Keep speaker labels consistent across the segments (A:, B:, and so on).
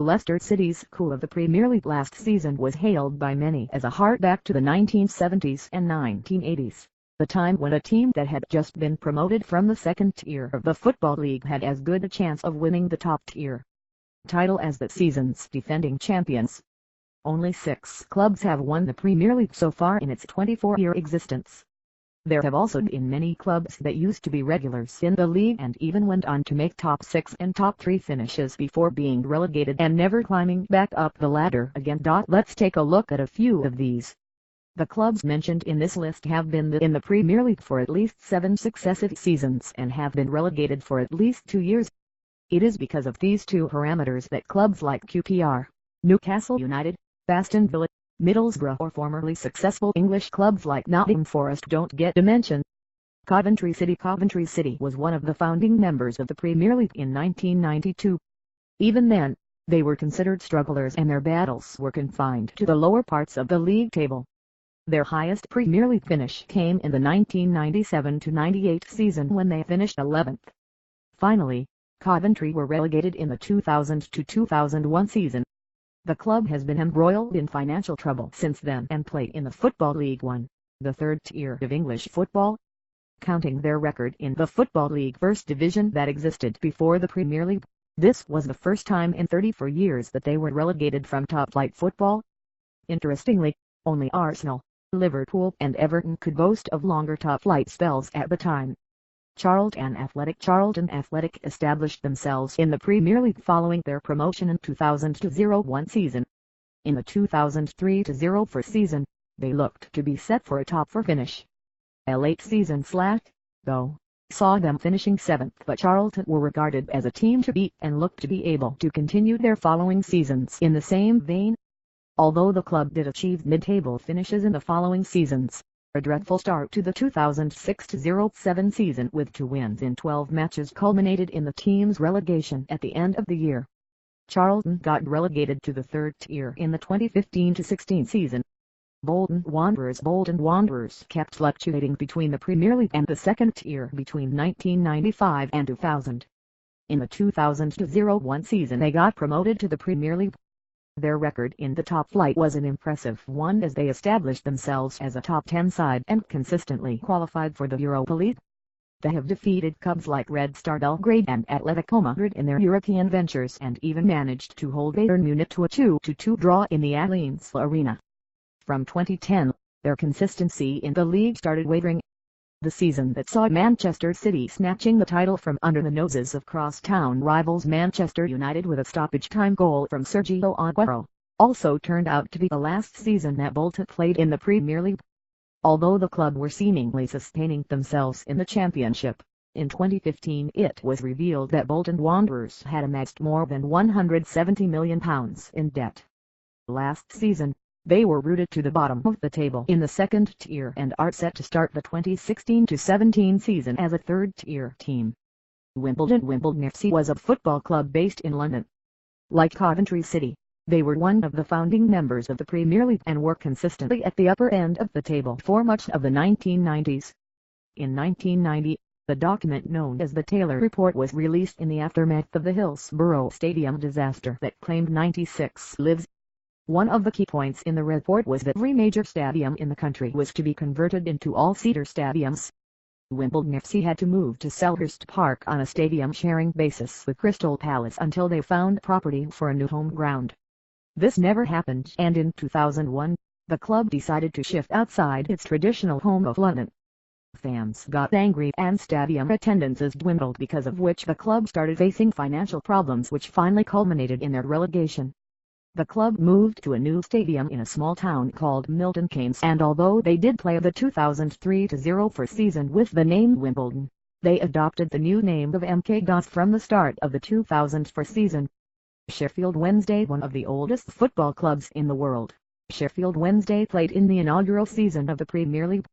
A: Leicester City's coup of the Premier League last season was hailed by many as a heart back to the 1970s and 1980s, the time when a team that had just been promoted from the second tier of the Football League had as good a chance of winning the top tier title as the season's defending champions. Only 6 clubs have won the Premier League so far in its 24-year existence. There have also been many clubs that used to be regulars in the league and even went on to make top 6 and top 3 finishes before being relegated and never climbing back up the ladder again. Let's take a look at a few of these. The clubs mentioned in this list have been in the Premier League for at least 7 successive seasons and have been relegated for at least 2 years. It is because of these two parameters that clubs like QPR, Newcastle United, Aston Villa, Middlesbrough or formerly successful English clubs like Nottingham Forest don't get a mention. Coventry City was one of the founding members of the Premier League in 1992. Even then, they were considered strugglers and their battles were confined to the lower parts of the league table. Their highest Premier League finish came in the 1997-98 season when they finished 11th. Finally, Coventry were relegated in the 2000-2001 season. The club has been embroiled in financial trouble since then and play in the Football League One, the third tier of English football. Counting their record in the Football League First Division that existed before the Premier League, this was the first time in 34 years that they were relegated from top-flight football. Interestingly, only Arsenal, Liverpool and Everton could boast of longer top-flight spells at the time. Charlton Athletic established themselves in the Premier League following their promotion in 2000-01 season. In the 2003-04 season, they looked to be set for a top 4 finish. A late season slack, though, saw them finishing 7th, but Charlton were regarded as a team to beat and looked to be able to continue their following seasons in the same vein. Although the club did achieve mid-table finishes in the following seasons, a dreadful start to the 2006-07 season with 2 wins in 12 matches culminated in the team's relegation at the end of the year. Charlton got relegated to the third tier in the 2015-16 season. Bolton Wanderers kept fluctuating between the Premier League and the second tier between 1995 and 2000. In the 2000-01 season they got promoted to the Premier League. Their record in the top flight was an impressive one as they established themselves as a top 10 side and consistently qualified for the Europa League. They have defeated clubs like Red Star Belgrade and Atletico Madrid in their European ventures and even managed to hold Bayern Munich to a 2-2 draw in the Allianz Arena. From 2010, their consistency in the league started wavering. The season that saw Manchester City snatching the title from under the noses of crosstown rivals Manchester United with a stoppage-time goal from Sergio Aguero, also turned out to be the last season that Bolton played in the Premier League. Although the club were seemingly sustaining themselves in the Championship, in 2015 it was revealed that Bolton Wanderers had amassed more than £170 million in debt. Last season, they were rooted to the bottom of the table in the second tier and are set to start the 2016-17 season as a third-tier team. Wimbledon FC was a football club based in London. Like Coventry City, they were one of the founding members of the Premier League and were consistently at the upper end of the table for much of the 1990s. In 1990, the document known as the Taylor Report was released in the aftermath of the Hillsborough Stadium disaster that claimed 96 lives. One of the key points in the report was that every major stadium in the country was to be converted into all-seater stadiums. Wimbledon FC had to move to Selhurst Park on a stadium-sharing basis with Crystal Palace until they found property for a new home ground. This never happened, and in 2001, the club decided to shift outside its traditional home of London. Fans got angry and stadium attendances dwindled, because of which the club started facing financial problems which finally culminated in their relegation. The club moved to a new stadium in a small town called Milton Keynes, and although they did play the 2003-04 season with the name Wimbledon, they adopted the new name of MK Dons from the start of the 2004 season. Sheffield Wednesday, one of the oldest football clubs in the world, Sheffield Wednesday played in the inaugural season of the Premier League.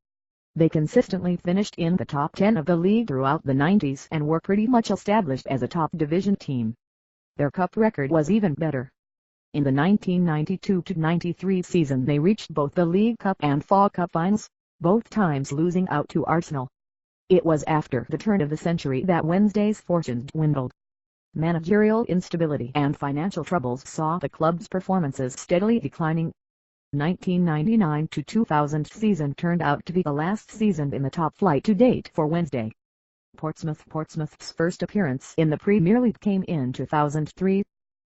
A: They consistently finished in the top 10 of the league throughout the 90s and were pretty much established as a top division team. Their cup record was even better. In the 1992-93 season they reached both the League Cup and FA Cup finals, both times losing out to Arsenal. It was after the turn of the century that Wednesday's fortunes dwindled. Managerial instability and financial troubles saw the club's performances steadily declining. 1999 to 2000 season turned out to be the last season in the top flight to date for Wednesday. Portsmouth's first appearance in the Premier League came in 2003.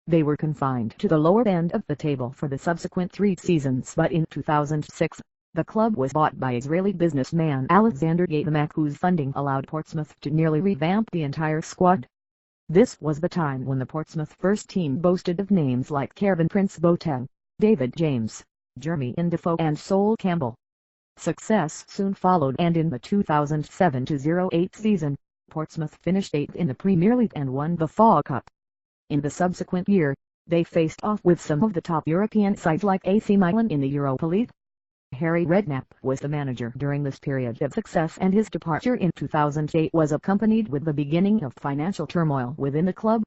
A: They were confined to the lower end of the table for the subsequent 3 seasons, but in 2006, the club was bought by Israeli businessman Alexander Yatamak, whose funding allowed Portsmouth to nearly revamp the entire squad. This was the time when the Portsmouth first team boasted of names like Kevin Prince Boateng, David James, Jeremy Defoe and Sol Campbell. Success soon followed, and in the 2007-08 season, Portsmouth finished 8th in the Premier League and won the FA Cup. In the subsequent year, they faced off with some of the top European sides like AC Milan in the Europa League. Harry Redknapp was the manager during this period of success, and his departure in 2008 was accompanied with the beginning of financial turmoil within the club.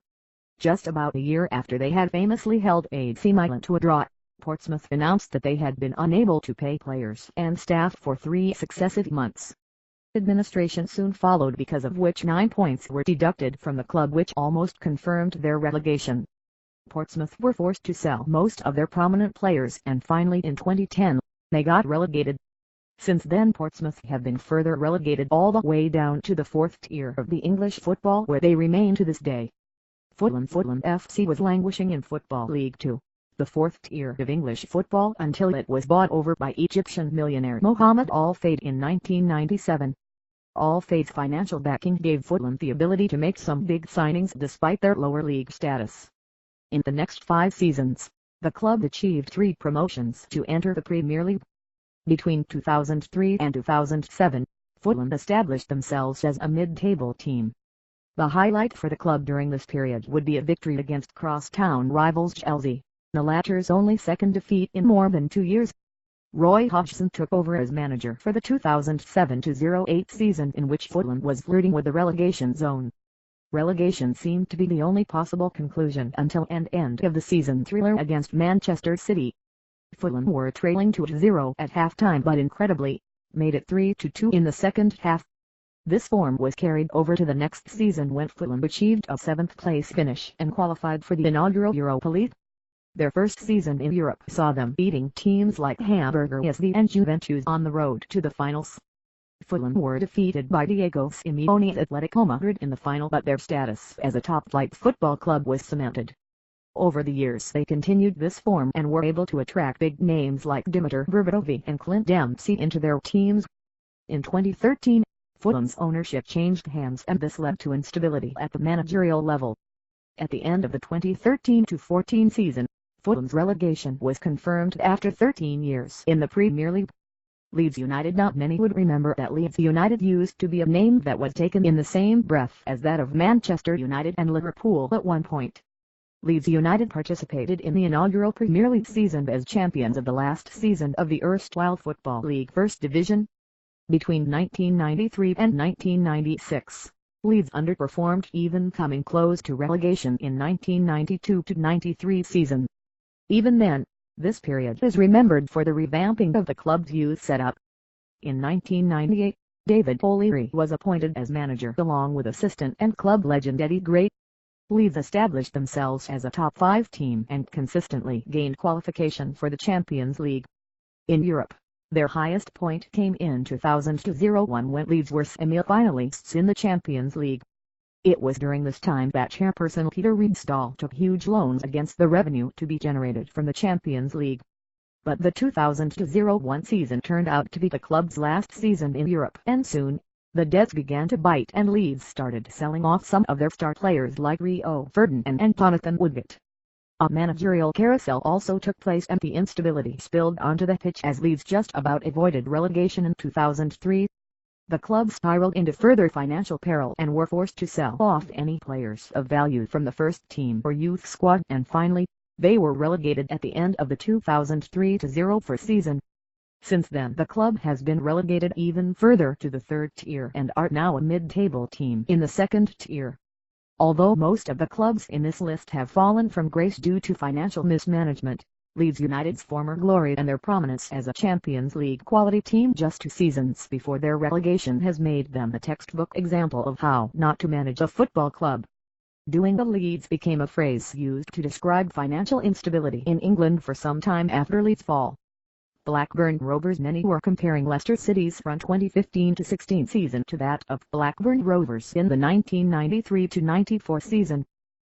A: Just about a year after they had famously held AC Milan to a draw, Portsmouth announced that they had been unable to pay players and staff for 3 successive months. Administration soon followed, because of which 9 points were deducted from the club, which almost confirmed their relegation. Portsmouth were forced to sell most of their prominent players, and finally in 2010, they got relegated. Since then Portsmouth have been further relegated all the way down to the 4th tier of the English football, where they remain to this day. Fulham FC was languishing in Football League 2, the 4th tier of English football, until it was bought over by Egyptian millionaire Mohammed Al Fayed in 1997. Al Fayed's financial backing gave Fulham the ability to make some big signings despite their lower league status. In the next 5 seasons, the club achieved 3 promotions to enter the Premier League. Between 2003 and 2007, Fulham established themselves as a mid-table team. The highlight for the club during this period would be a victory against crosstown rivals Chelsea, the latter's only second defeat in more than 2 years. Roy Hodgson took over as manager for the 2007-08 season, in which Fulham was flirting with the relegation zone. Relegation seemed to be the only possible conclusion until an end of the season thriller against Manchester City. Fulham were trailing 2-0 at halftime, but incredibly, made it 3-2 in the second half. This form was carried over to the next season, when Fulham achieved a 7th place finish and qualified for the inaugural Europa League. Their first season in Europe saw them beating teams like Hamburger SV and Juventus on the road to the finals. Fulham were defeated by Diego Simeone Atletico Madrid in the final, but their status as a top-flight football club was cemented. Over the years they continued this form and were able to attract big names like Dimitar Berbatov and Clint Dempsey into their teams. In 2013, Fulham's ownership changed hands, and this led to instability at the managerial level. At the end of the 2013-14 season, Fulham's relegation was confirmed after 13 years in the Premier League. Leeds United. Not many would remember that Leeds United used to be a name that was taken in the same breath as that of Manchester United and Liverpool at one point. Leeds United participated in the inaugural Premier League season as champions of the last season of the erstwhile Football League First Division. Between 1993 and 1996, Leeds underperformed, even coming close to relegation in 1992-93 season. Even then, this period is remembered for the revamping of the club's youth setup. In 1998, David O'Leary was appointed as manager along with assistant and club legend Eddie Gray. Leeds established themselves as a top 5 team and consistently gained qualification for the Champions League. In Europe, their highest point came in 2000-01 when Leeds were semi-finalists in the Champions League. It was during this time that chairperson Peter Ridsdal took huge loans against the revenue to be generated from the Champions League. But the 2000-01 season turned out to be the club's last season in Europe, and soon, the debts began to bite and Leeds started selling off some of their star players like Rio Ferdinand and Jonathan Woodgate. A managerial carousel also took place, and the instability spilled onto the pitch as Leeds just about avoided relegation in 2003. The club spiraled into further financial peril and were forced to sell off any players of value from the first team or youth squad, and finally, they were relegated at the end of the 2003-04 season. Since then the club has been relegated even further to the 3rd tier and are now a mid-table team in the 2nd tier. Although most of the clubs in this list have fallen from grace due to financial mismanagement, Leeds United's former glory and their prominence as a Champions League quality team just 2 seasons before their relegation has made them a textbook example of how not to manage a football club. Doing the Leeds became a phrase used to describe financial instability in England for some time after Leeds' fall. Blackburn Rovers. Many were comparing Leicester City's run 2015-16 season to that of Blackburn Rovers in the 1993-94 season.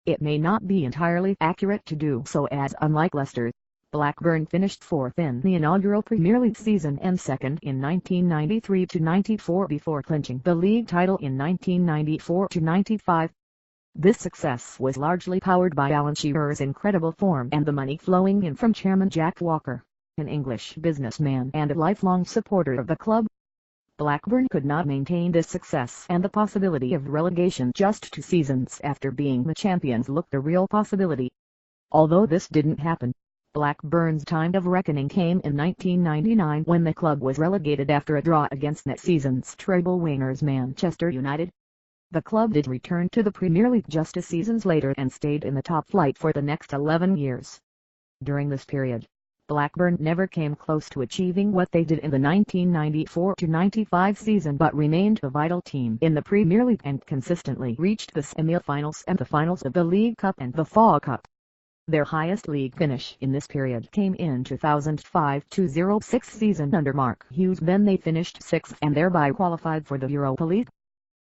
A: It may not be entirely accurate to do so, as unlike Leicester, Blackburn finished fourth in the inaugural Premier League season and second in 1993-94 before clinching the league title in 1994-95. This success was largely powered by Alan Shearer's incredible form and the money flowing in from Chairman Jack Walker, an English businessman and a lifelong supporter of the club. Blackburn could not maintain this success, and the possibility of relegation just 2 seasons after being the champions looked a real possibility. Although this didn't happen, Blackburn's time of reckoning came in 1999 when the club was relegated after a draw against that season's treble winners Manchester United. The club did return to the Premier League just 2 seasons later and stayed in the top flight for the next 11 years. During this period, Blackburn never came close to achieving what they did in the 1994-95 season, but remained a vital team in the Premier League and consistently reached the semi-finals and the finals of the League Cup and the FA Cup. Their highest league finish in this period came in 2005-06 season under Mark Hughes. Then they finished 6th and thereby qualified for the Europa League.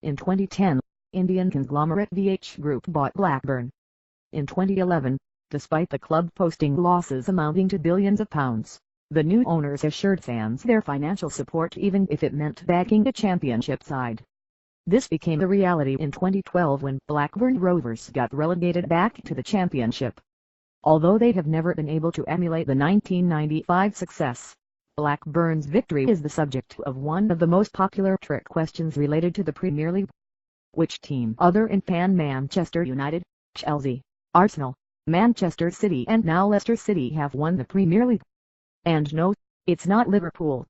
A: In 2010, Indian conglomerate VH Group bought Blackburn. In 2011, despite the club posting losses amounting to billions of pounds, the new owners assured fans their financial support even if it meant backing a championship side. This became the reality in 2012 when Blackburn Rovers got relegated back to the championship. Although they have never been able to emulate the 1995 success, Blackburn's victory is the subject of one of the most popular trick questions related to the Premier League. Which team other than Manchester United, Chelsea, Arsenal, Manchester City and now Leicester City have won the Premier League? And no, it's not Liverpool.